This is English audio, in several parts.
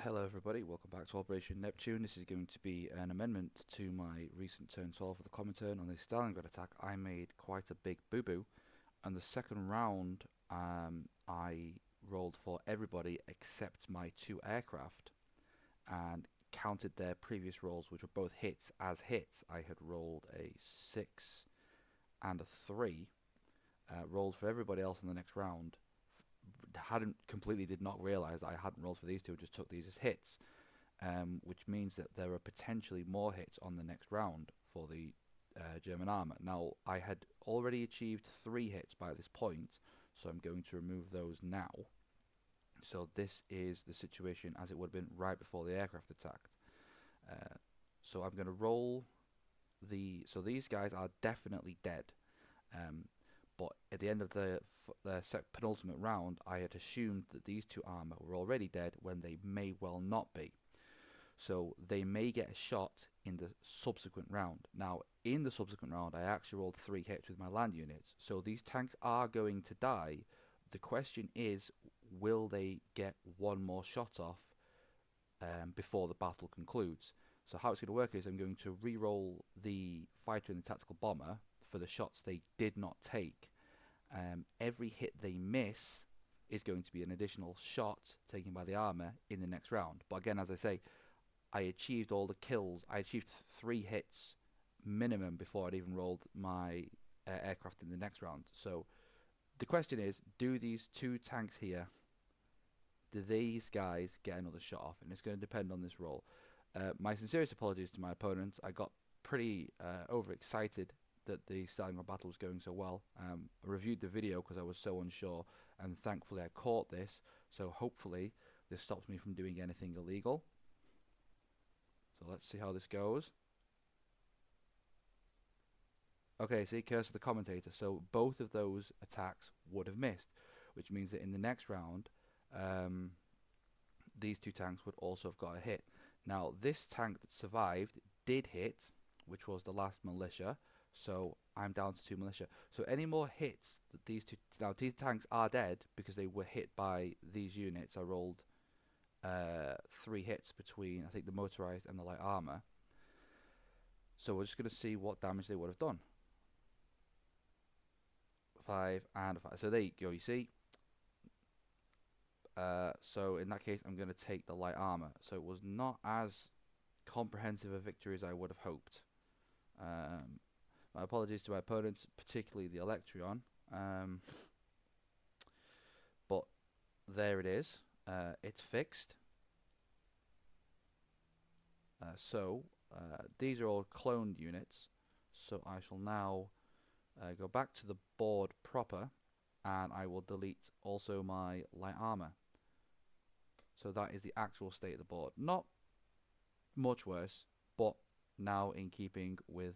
Hello everybody, welcome back to Operation Neptune. This is going to be an amendment to my recent turn 12 of the Comintern on the Stalingrad attack. I made quite a big boo-boo, and the second round I rolled for everybody except my two aircraft and counted their previous rolls, which were both hits, as hits. I had rolled a 6 and a 3, rolled for everybody else in the next round. Did not realize that I hadn't rolled for these two, just took these as hits, which means that there are potentially more hits on the next round for the German armour. Now, I had already achieved 3 hits by this point, so I'm going to remove those now. So this is the situation as it would have been right before the aircraft attacked. So I'm going to roll so these guys are definitely dead. But at the end of the penultimate round, I had assumed that these two armour were already dead when they may well not be. So they may get a shot in the subsequent round. Now, in the subsequent round, I actually rolled 3 hits with my land units. So these tanks are going to die. The question is, will they get one more shot off before the battle concludes? So how it's going to work is I'm going to re-roll the fighter and the tactical bomber for the shots they did not take. Every hit they miss is going to be an additional shot taken by the armour in the next round. But again, as I say, I achieved all the kills. I achieved 3 hits minimum before I'd even rolled my aircraft in the next round. So the question is, do these 2 tanks here, do these guys get another shot off? And it's going to depend on this roll. My sincerest apologies to my opponents. I got pretty overexcited that the Stalingrad battle was going so well. I reviewed the video because I was so unsure, and thankfully I caught this, so hopefully this stops me from doing anything illegal. So let's see how this goes. Okay, see, Curse of the Commentator. So both of those attacks would have missed, which means that in the next round, these 2 tanks would also have got a hit. Now, this tank that survived did hit, which was the last militia, so I'm down to 2 militia. So any more hits that these tanks are dead because they were hit by these units. I rolled 3 hits between, I think, the motorized and the light armor. So we're just going to see what damage they would have done. 5 and 5. So there you go, you see. So in that case, I'm going to take the light armor. So it was not as comprehensive a victory as I would have hoped. My apologies to my opponents, particularly the Electron. But there it is. It's fixed. So these are all cloned units. So I shall now go back to the board proper, and I will delete also my light armor. So that is the actual state of the board. Not much worse, but now in keeping with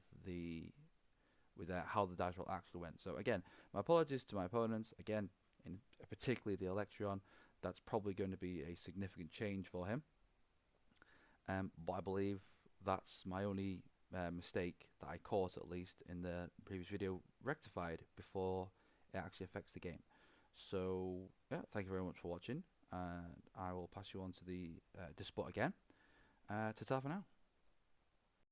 how the dice roll actually went. So again, my apologies to my opponents. Again, particularly the Electron, that's probably going to be a significant change for him. But I believe that's my only mistake that I caught, at least in the previous video, rectified before it actually affects the game. So yeah, thank you very much for watching, and I will pass you on to the Despot again. Ta-ta for now.